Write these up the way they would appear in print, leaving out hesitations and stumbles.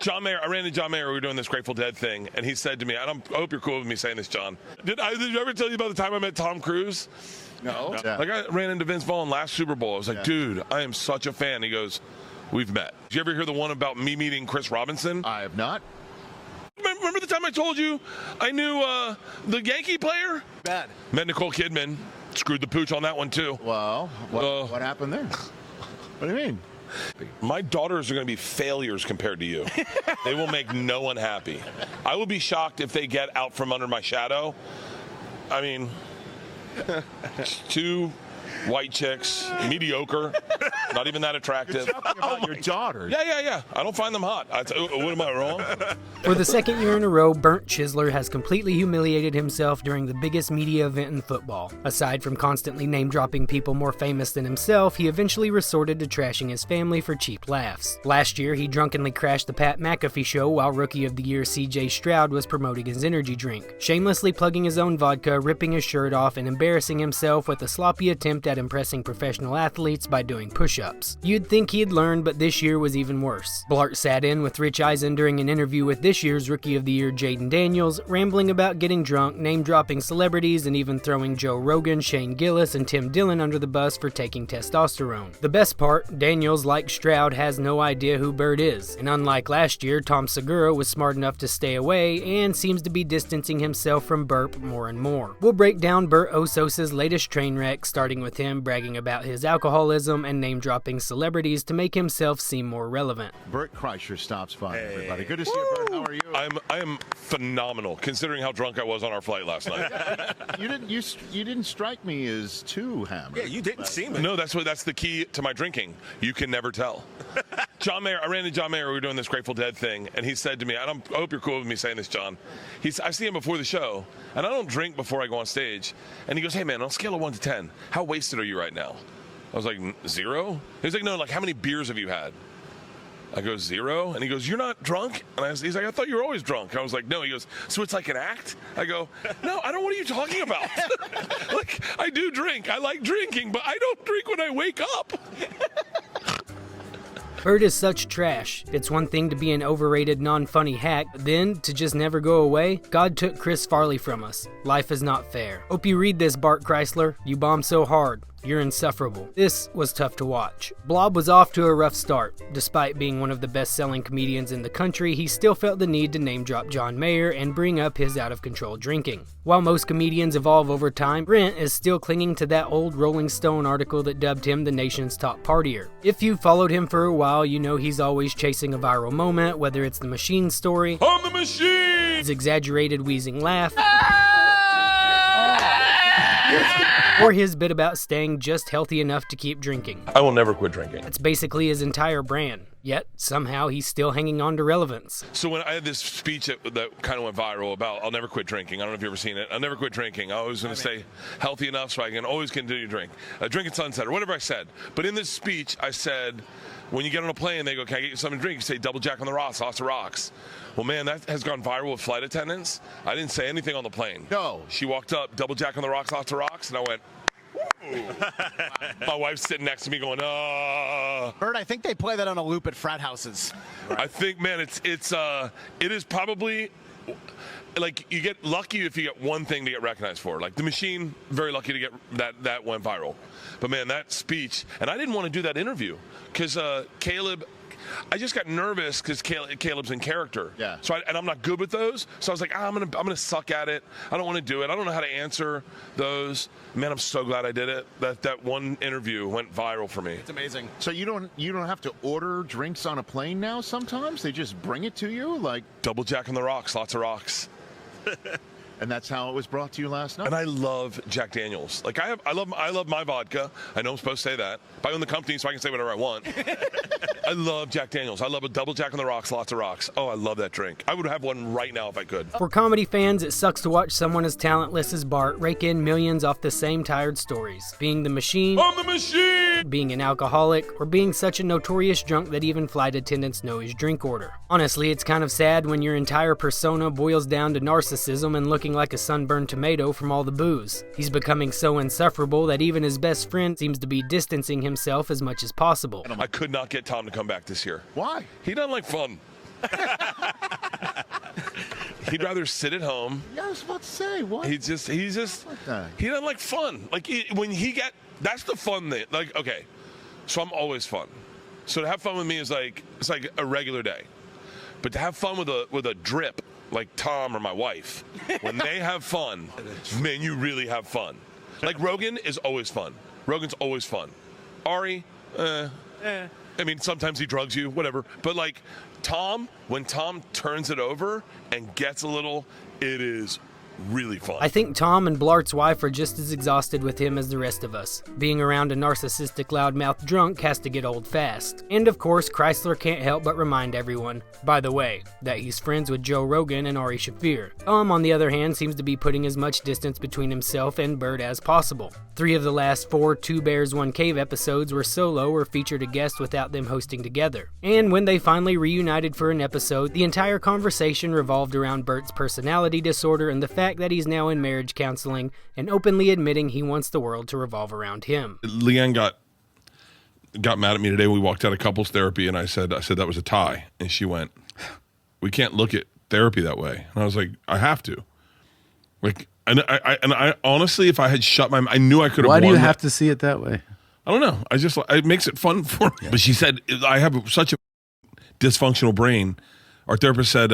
John Mayer, I ran into John Mayer. We were doing this Grateful Dead thing, and he said to me, I hope you're cool with me saying this, John. Did you ever tell you about the time I met Tom Cruise? No. Yeah. Like, I ran into Vince Vaughn last Super Bowl. I was like, dude, I am such a fan. He goes, we've met. Did you ever hear the one about me meeting Chris Robinson? I have not. Remember the time I told you I knew the Yankee player? Bad. Met Nicole Kidman. Screwed the pooch on that one, too. Well, what happened there? What do you mean? My daughters are going to be failures compared to you. They will make no one happy. I will be shocked if they get out from under my shadow. I mean, two white chicks, mediocre, not even that attractive. You're talking about your daughters. Yeah. I don't find them hot. What am I wrong? For the second year in a row, Bert Chisler has completely humiliated himself during the biggest media event in football. Aside from constantly name-dropping people more famous than himself, he eventually resorted to trashing his family for cheap laughs. Last year, he drunkenly crashed the Pat McAfee show while Rookie of the Year CJ Stroud was promoting his energy drink, shamelessly plugging his own vodka, ripping his shirt off, and embarrassing himself with a sloppy attempt at impressing professional athletes by doing push-ups. You'd think he'd learn, but this year was even worse. Blart sat in with Rich Eisen during an interview with this year's Rookie of the Year Jayden Daniels, rambling about getting drunk, name-dropping celebrities, and even throwing Joe Rogan, Gillis, and Tim Dillon under the bus for taking testosterone. The best part, Daniels, like Stroud, has no idea who Bert is, and unlike last year, Tom Segura was smart enough to stay away and seems to be distancing himself from Bert more and more. We'll break down Bert Osos's latest train wreck, starting with him bragging about his alcoholism and name-dropping celebrities to make himself seem more relevant. Bert Kreischer stops by, everybody. Good to see you, Bert. How are you? I am phenomenal, considering how drunk I was on our flight last night. You didn't strike me as too hammered. Yeah, you didn't seem it. No, that's the key to my drinking. You can never tell. John Mayer, I ran into John Mayer. We were doing this Grateful Dead thing, and he said to me, I hope you're cool with me saying this, John. I see him before the show, and I don't drink before I go on stage. And he goes, hey, man, on a scale of 1 to 10, how wasted are you right now? I was like, 0? He was like, no, like, how many beers have you had? I go, 0? And he goes, you're not drunk? And he's like, I thought you were always drunk. I was like, no. He goes, so it's like an act? I go, no, I don't. What are you talking about? Like, I do drink. I like drinking, but I don't drink when I wake up. Bert is such trash. It's one thing to be an overrated, non-funny hack, but then to just never go away? God took Chris Farley from us. Life is not fair. Hope you read this, Bart Kreischer. You bombed so hard. You're insufferable. This was tough to watch. Blob was off to a rough start. Despite being one of the best-selling comedians in the country, he still felt the need to name-drop John Mayer and bring up his out-of-control drinking. While most comedians evolve over time, Brent is still clinging to that old Rolling Stone article that dubbed him the nation's top partier. If you've followed him for a while, you know he's always chasing a viral moment, whether it's the Machine story, I'm the Machine! his exaggerated wheezing laugh, or his bit about staying just healthy enough to keep drinking. I will never quit drinking. That's basically his entire brand. Yet, somehow, he's still hanging on to relevance. So when I had this speech that kind of went viral about I'll never quit drinking. I don't know if you've ever seen it. I'll never quit drinking. I was going to stay healthy enough so I can always continue to drink. Drink at sunset or whatever I said. But in this speech, I said, when you get on a plane, they go, can I get you something to drink? You say, double Jack on the rocks, lots of rocks. Well, man, that has gone viral with flight attendants. I didn't say anything on the plane. No. She walked up, double Jack on the rocks, lots of rocks, and I went, my wife's sitting next to me going, Bert, I think they play that on a loop at frat houses. I think, man, it is probably, like, you get lucky if you get one thing to get recognized for. Like, the Machine, very lucky to get that went viral. But, man, that speech, and I didn't want to do that interview because Caleb, I just got nervous because Caleb's in character. Yeah. So and I'm not good with those. So I was like, I'm gonna suck at it. I don't want to do it. I don't know how to answer those. Man, I'm so glad I did it. That one interview went viral for me. It's amazing. So you don't have to order drinks on a plane now sometimes? They just bring it to you? Like, Double Jack on the rocks, lots of rocks. and that's how it was brought to you last night? And I love Jack Daniels. Like, I love my vodka. I know I'm supposed to say that. But I own the company, so I can say whatever I want. I love Jack Daniels. I love a double Jack on the rocks, lots of rocks. Oh, I love that drink. I would have one right now if I could. For comedy fans, it sucks to watch someone as talentless as Bart rake in millions off the same tired stories. Being the Machine, I'm the Machine! Being an alcoholic, or being such a notorious drunk that even flight attendants know his drink order. Honestly, it's kind of sad when your entire persona boils down to narcissism and looking like a sunburned tomato from all the booze. He's becoming so insufferable that even his best friend seems to be distancing himself as much as possible. I could not get Tom to come back this year. Why? He doesn't like fun. He'd rather sit at home. Yeah, I was about to say, what? He doesn't like fun. Like that's the fun thing. Like, okay, so I'm always fun. So to have fun with me is it's like a regular day. But to have fun with a drip like Tom or my wife, when they have fun, man, you really have fun. Like Rogan is always fun. Rogan's always fun. Ari, I mean, sometimes he drugs you, whatever. But like Tom, when Tom turns it over and gets a little, it is really fun. I think Tom and Blart's wife are just as exhausted with him as the rest of us. Being around a narcissistic loudmouth drunk has to get old fast. And of course, Kreischer can't help but remind everyone, by the way, that he's friends with Joe Rogan and Ari Shaffir. On the other hand, seems to be putting as much distance between himself and Bert as possible. 3 of the last 4 Two Bears, One Cave episodes were solo or featured a guest without them hosting together. And when they finally reunited for an episode, the entire conversation revolved around Bert's personality disorder and the fact that he's now in marriage counseling and openly admitting he wants the world to revolve around him. Leanne got mad at me today when we walked out of couples therapy, and I said that was a tie, and she went, "We can't look at therapy that way." And I was like, "I have to." Like, and I honestly, if I had shut my, I knew I could have. Why do you have to see it that way? I don't know. It makes it fun for me. Yeah. But she said, I have such a dysfunctional brain. Our therapist said,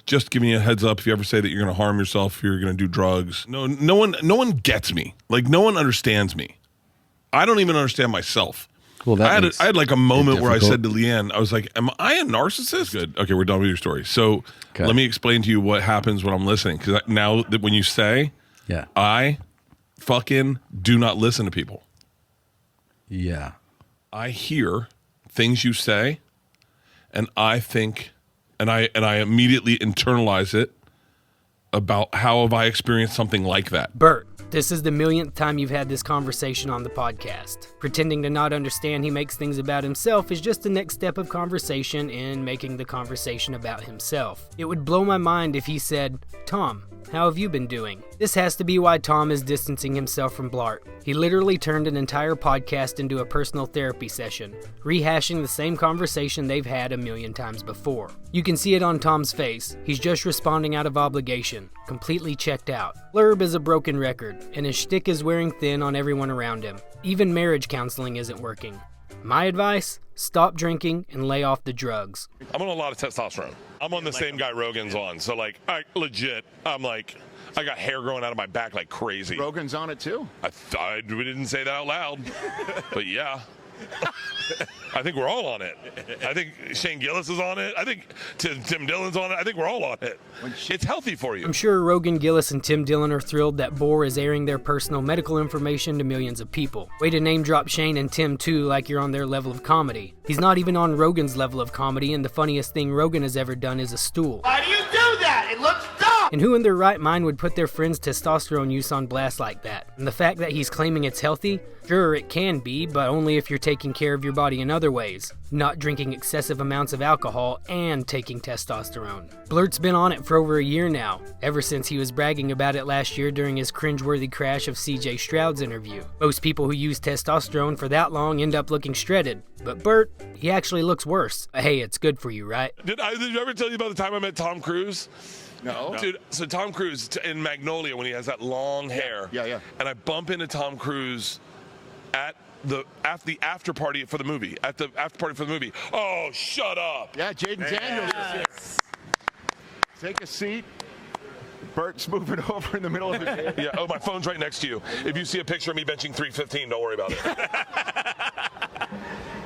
just giving you a heads up if you ever say that you're going to harm yourself, if you're going to do drugs. No one gets me. Like, no one understands me. I don't even understand myself. Well, I had like a moment where I said to Leanne, I was like, am I a narcissist? Good. Okay, we're done with your story. So let me explain to you what happens when I'm listening. Because now that when you say, I fucking do not listen to people. Yeah. I hear things you say, and I think... And I immediately internalize it about how have I experienced something like that. Bert, this is the millionth time you've had this conversation on the podcast. Pretending to not understand he makes things about himself is just the next step of conversation in making the conversation about himself. It would blow my mind if he said, "Tom, how have you been doing?" This has to be why Tom is distancing himself from Blart. He literally turned an entire podcast into a personal therapy session, rehashing the same conversation they've had a million times before. You can see it on Tom's face. He's just responding out of obligation, completely checked out. Blurb is a broken record, and his shtick is wearing thin on everyone around him. Even marriage counseling isn't working. My advice? Stop drinking and lay off the drugs. I'm on a lot of testosterone. I'm on the same guy Rogan's on. So, like, legit, I'm like, I got hair growing out of my back like crazy. Rogan's on it too? We didn't say that out loud. But yeah. I think we're all on it. I think Shane Gillis is on it. I think Tim Dillon's on it. I think we're all on it. It's healthy for you. I'm sure Rogan, Gillis, and Tim Dillon are thrilled that Bohr is airing their personal medical information to millions of people. Way to name drop Shane and Tim too, like you're on their level of comedy. He's not even on Rogan's level of comedy, and the funniest thing Rogan has ever done is a stool. Why do you do that? It looks dumb! And who in their right mind would put their friend's testosterone use on blast like that? And the fact that he's claiming it's healthy? Sure, it can be, but only if you're taking care of your body in other ways. Not drinking excessive amounts of alcohol and taking testosterone. Blert's been on it for over a year now, ever since he was bragging about it last year during his cringeworthy crash of CJ Stroud's interview. Most people who use testosterone for that long end up looking shredded, but Bert, he actually looks worse. But hey, it's good for you, right? Did I ever tell you about the time I met Tom Cruise? No. Dude, so Tom Cruise in Magnolia when he has that long hair. Yeah. And I bump into Tom Cruise at the after party for the movie. At the after party for the movie. Oh, shut up. Yeah, Jayden Daniels is here. Take a seat. Bert's moving over in the middle of his head. Yeah, my phone's right next to you. If you see a picture of me benching 315, don't worry about it.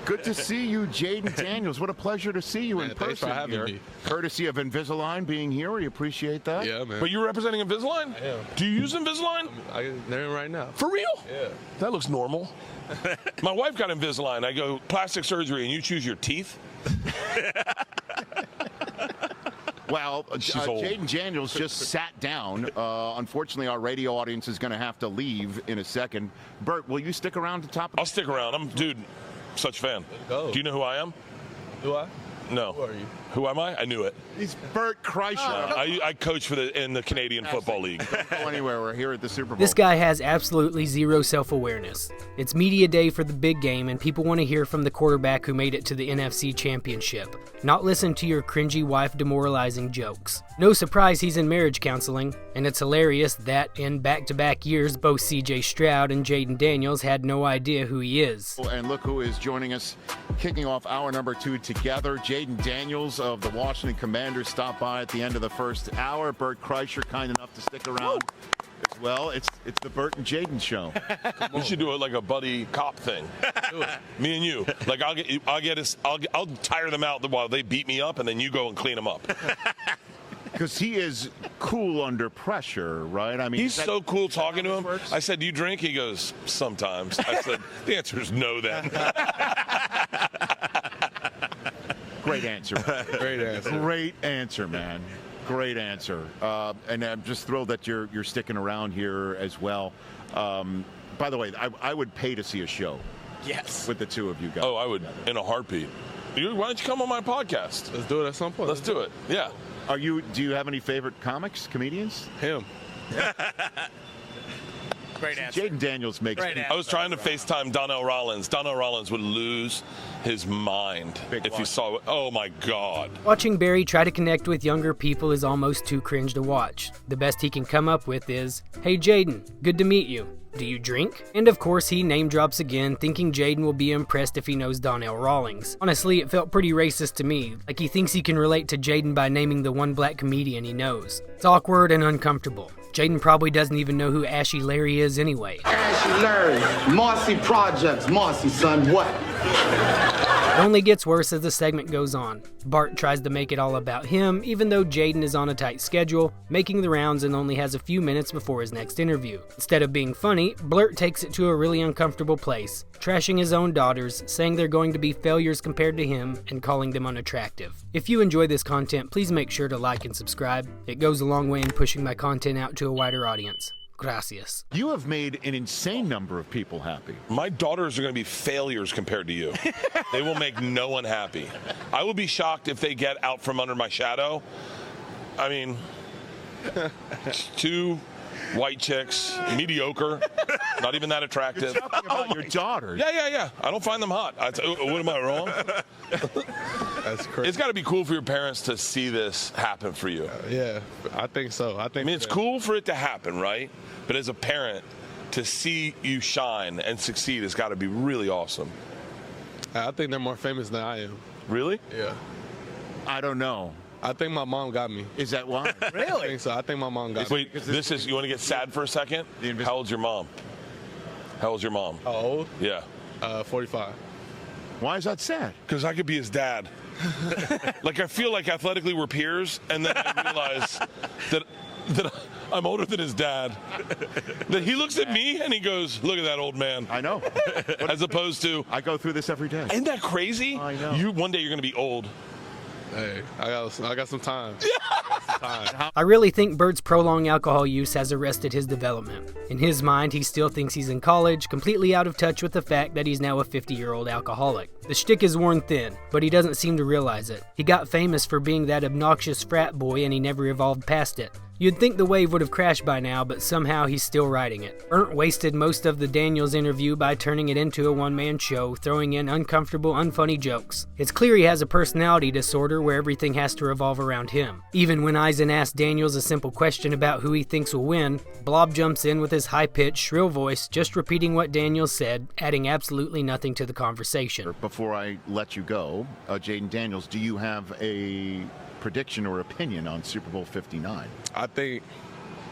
Good to see you, Jayden Daniels. What a pleasure to see you in person. Thanks for having me. Courtesy of Invisalign being here. We appreciate that. Yeah, man. But you're representing Invisalign? I am. Do you use Invisalign? They're in right now. For real? Yeah. That looks normal. My wife got Invisalign. I go, plastic surgery, and you choose your teeth? Well, Jayden Daniels just sat down. Unfortunately, our radio audience is going to have to leave in a second. Bert, will you stick around to top? I'll stick around. Dude, such fan. Go. Do you know who I am? Do I? No. Who are you? Who am I? I knew it. He's Bert Kreischer. I coach in the Canadian Football League. Don't go anywhere. We're here at the Super Bowl. This guy has absolutely zero self-awareness. It's media day for the big game, and people want to hear from the quarterback who made it to the NFC Championship, not listen to your cringy wife demoralizing jokes. No surprise he's in marriage counseling, and it's hilarious that in back-to-back years, both CJ Stroud and Jayden Daniels had no idea who he is. And look who is joining us, kicking off hour number 2 together. Jayden Daniels of the Washington Commanders stopped by at the end of the first hour. Bert Kreischer kind enough to stick around as well. It's the Bert and Jayden show. We should do it like a buddy cop thing. Me and you. Like I'll tire them out while they beat me up, and then you go and clean them up. Because he is cool under pressure, right? I mean, he's so cool talking to him. I said, "Do you drink?" He goes, "Sometimes." I said, "The answer is no, then." Great answer. Great answer. Great answer, man. Great answer. And I'm just thrilled that you're sticking around here as well. By the way, I would pay to see a show. Yes. With the two of you guys. Oh, I would in a heartbeat. Why don't you come on my podcast? Let's do it at some point. Let's do it. Yeah. Do you have any favorite comics, comedians? Him. Great answer. Jayden Daniels makes. I was trying to FaceTime Donnell Rollins. Donnell Rollins would lose his mind if you saw it. Oh my God. Watching Barry try to connect with younger people is almost too cringe to watch. The best he can come up with is, "Hey Jayden, good to meet you. Do you drink?" And of course he name drops again, thinking Jayden will be impressed if he knows Donnell Rawlings. Honestly, it felt pretty racist to me, like he thinks he can relate to Jayden by naming the one black comedian he knows. It's awkward and uncomfortable. Jayden probably doesn't even know who Ashy Larry is anyway. Ashy Larry, Marcy Projects, Marcy son, what? It only gets worse as the segment goes on. Bart tries to make it all about him, even though Jayden is on a tight schedule, making the rounds and only has a few minutes before his next interview. Instead of being funny, Blurt takes it to a really uncomfortable place, trashing his own daughters, saying they're going to be failures compared to him, and calling them unattractive. If you enjoy this content, please make sure to like and subscribe. It goes a long way in pushing my content out to a wider audience. Gracias. You have made an insane number of people happy. My daughters are going to be failures compared to you. They will make no one happy. I will be shocked if they get out from under my shadow. I mean, 2 white chicks, mediocre, not even that attractive. You're talking about your daughters. Yeah. I don't find them hot. What am I wrong? That's crazy. It's got to be cool for your parents to see this happen for you. Yeah, I think so. I mean, it's cool for it to happen, right? But as a parent, to see you shine and succeed has got to be really awesome. I think they're more famous than I am. Really? Yeah. I don't know. I think my mom got me. Is that why? I think so. I think my mom got me. Wait, you want to get sad for a second? How old's your mom? How old's your mom? How old? Yeah. 45. Why is that sad? Because I could be his dad. Like, I feel like athletically we're peers, and then I realize that I'm older than his dad. That he looks at me and he goes, "Look at that old man." I know. As opposed to, I go through this every day. Isn't that crazy? I know. One day you're going to be old. Hey, I got some time. I really think Bert's prolonged alcohol use has arrested his development. In his mind, he still thinks he's in college, completely out of touch with the fact that he's now a 50-year-old alcoholic. The shtick is worn thin, but he doesn't seem to realize it. He got famous for being that obnoxious frat boy and he never evolved past it. You'd think the wave would have crashed by now, but somehow he's still riding it. Bert wasted most of the Daniels interview by turning it into a one-man show, throwing in uncomfortable, unfunny jokes. It's clear he has a personality disorder where everything has to revolve around him. Even when Eisen asks Daniels a simple question about who he thinks will win, Blob jumps in with his high-pitched, shrill voice, just repeating what Daniels said, adding absolutely nothing to the conversation. Before I let you go, Jayden Daniels, do you have a prediction or opinion on Super Bowl 59? I think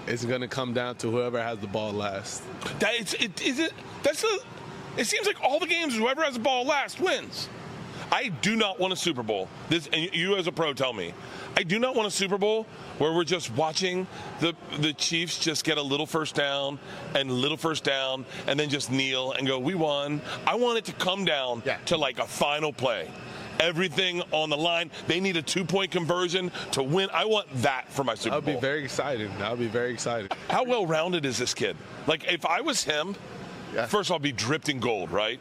it's going to come down to whoever has the ball last. It seems like all the games, whoever has the ball last wins. I do not want a Super Bowl. And you as a pro tell me. I do not want a Super Bowl where we're just watching the Chiefs just get a little first down and then just kneel and go, "We won." I want it to come down to like a final play. Everything on the line. They need a 2-point conversion to win. I want that for my Super Bowl. I'll be very excited. How well-rounded is this kid? Like, if I was him, Yeah. First of all, I'd be dripped in gold, right?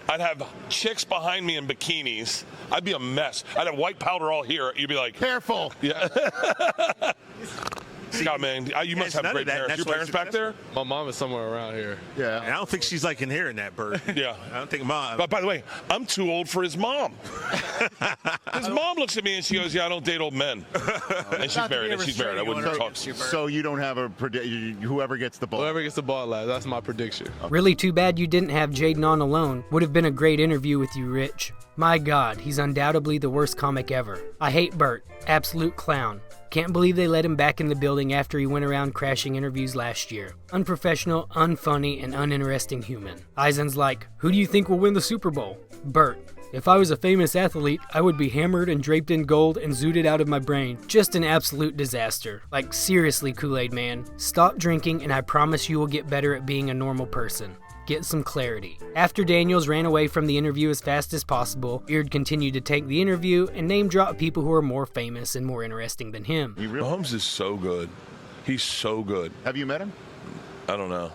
I'd have chicks behind me in bikinis. I'd be a mess. I'd have white powder all here. You'd be like, Careful. yeah. God, man, you must have none great of that. parents. That's Your why parents back there? My mom is somewhere around here. Yeah. And I don't think she's like inheriting that, Bert. Yeah. I don't think mom. But by the way, I'm too old for his mom. His mom looks at me and she goes, "Yeah, I don't date old men." And she's married. And she's married. I wouldn't talk. So you don't have a whoever gets the ball. Whoever gets the ball last, that's my prediction. Really too bad you didn't have Jayden on alone. Would have been a great interview with you, Rich. My God, he's undoubtedly the worst comic ever. I hate Bert. Absolute clown. Can't believe they let him back in the building after he went around crashing interviews last year. Unprofessional, unfunny, and uninteresting human. Eisen's like, who do you think will win the Super Bowl? Bert. If I was a famous athlete, I would be hammered and draped in gold and zooted out of my brain. Just an absolute disaster. Like, seriously, Kool-Aid man. Stop drinking and I promise you will get better at being a normal person. Get some clarity. After Daniels ran away from the interview as fast as possible, Beard continued to take the interview and name drop people who are more famous and more interesting than him. Mahomes is so good. He's so good. Have you met him? I don't know.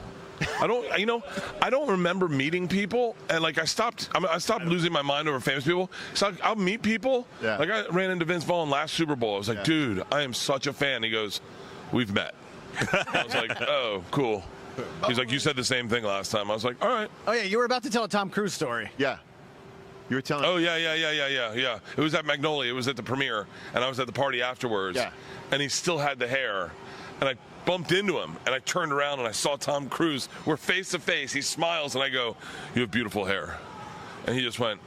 I don't remember meeting people, and like I stopped losing my mind over famous people. So I'll meet people. Yeah. Like I ran into Vince Vaughn last Super Bowl. I was like, dude, I am such a fan. He goes, we've met. I was like, oh, cool. He's like, you said the same thing last time. I was like, all right. Oh, yeah, you were about to tell a Tom Cruise story. Yeah. You were telling. Oh, yeah. It was at Magnolia. It was at the premiere, and I was at the party afterwards. Yeah. And he still had the hair, and I bumped into him, and I turned around, and I saw Tom Cruise. We're face to face. He smiles, and I go, you have beautiful hair. And he just went,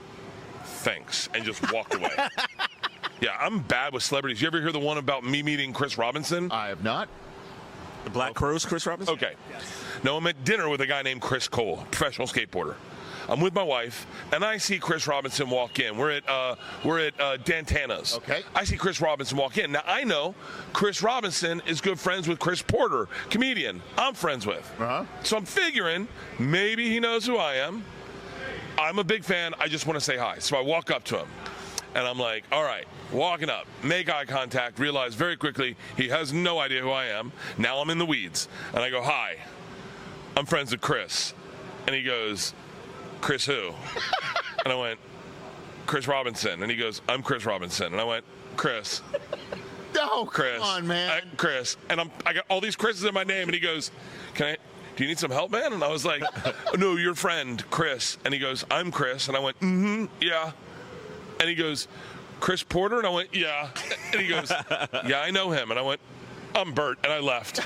thanks, and just walked away. Yeah, I'm bad with celebrities. You ever hear the one about me meeting Chris Robinson? I have not. The Black Crowes, Chris Robinson? Okay. No, I'm at dinner with a guy named Chris Cole, professional skateboarder. I'm with my wife, and I see Chris Robinson walk in. We're at Dantana's. Okay. I see Chris Robinson walk in. Now, I know Chris Robinson is good friends with Chris Porter, comedian I'm friends with. Uh-huh. So I'm figuring maybe he knows who I am. I'm a big fan. I just want to say hi. So I walk up to him, and I'm like, all right, walking up, make eye contact, realize very quickly he has no idea who I am. Now I'm in the weeds. And I go, hi, I'm friends with Chris. And he goes, Chris who? And I went, Chris Robinson. And he goes, I'm Chris Robinson. And I went, Chris. No, Chris. come on, man. Chris. And I got all these Chris's in my name. And he goes, do you need some help, man? And I was like, no, your friend, Chris. And he goes, I'm Chris. And I went, yeah. And he goes, Chris Porter? And I went, yeah. And he goes, yeah, I know him. And I went, I'm Bert. And I left.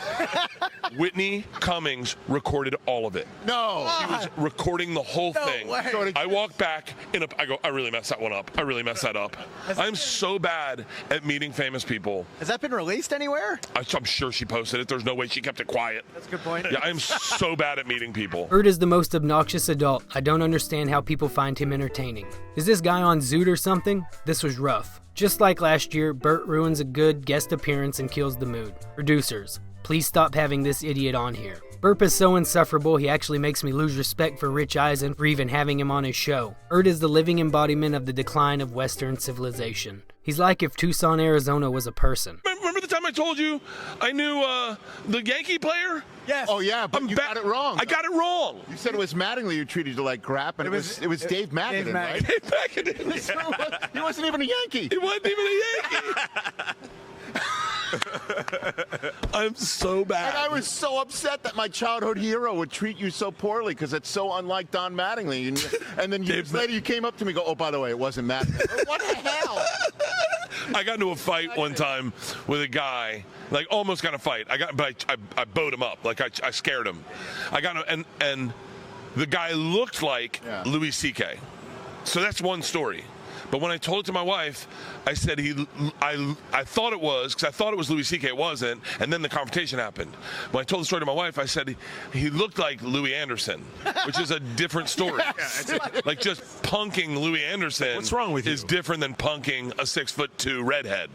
Whitney Cummings recorded all of it. No. She was recording the whole thing. way. I walk back, I go, I really messed that one up. I really messed that up. I'm so bad at meeting famous people. Has that been released anywhere? I'm sure she posted it. There's no way she kept it quiet. That's a good point. Yeah, I'm so bad at meeting people. Bert is the most obnoxious adult. I don't understand how people find him entertaining. Is this guy on Zoot or something? This was rough. Just like last year, Bert ruins a good guest appearance and kills the mood. Producers, please stop having this idiot on here. Bert is so insufferable, he actually makes me lose respect for Rich Eisen for even having him on his show. Bert is the living embodiment of the decline of Western civilization. He's like if Tucson, Arizona was a person. Remember the time I told you I knew the Yankee player? Yes. Oh, yeah, but you got it wrong. I got it wrong. You said it was Mattingly who treated you like crap, and it was Dave Mackinnon, right? Dave Mackinnon. He wasn't even a Yankee. He wasn't even a Yankee. I'm so bad. And I was so upset that my childhood hero would treat you so poorly because it's so unlike Don Mattingly. And then years later you came up to me and go, oh, by the way, it wasn't Mattingly. What the hell? I got into a fight one time with a guy, like almost got in a fight. But I bowed him up, like I scared him. And the guy looked like Louis C.K. So that's one story. But when I told it to my wife, I said I thought it was, because I thought it was Louis C.K. It wasn't, and then the confrontation happened. When I told the story to my wife, I said he looked like Louis Anderson, which is a different story. Like just punking Louis Anderson. What's wrong with you? Is different than punking a 6'2" redhead.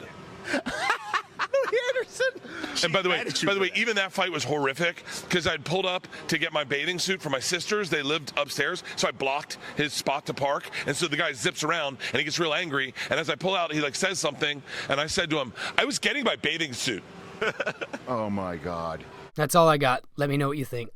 Louis Anderson. And by the way, even that fight was horrific because I'd pulled up to get my bathing suit for my sisters. They lived upstairs, so I blocked his spot to park. And so the guy zips around and he gets real angry. And as I pull out, he says something, and I said to him, "I was getting my bathing suit." Oh my God. That's all I got. Let me know what you think.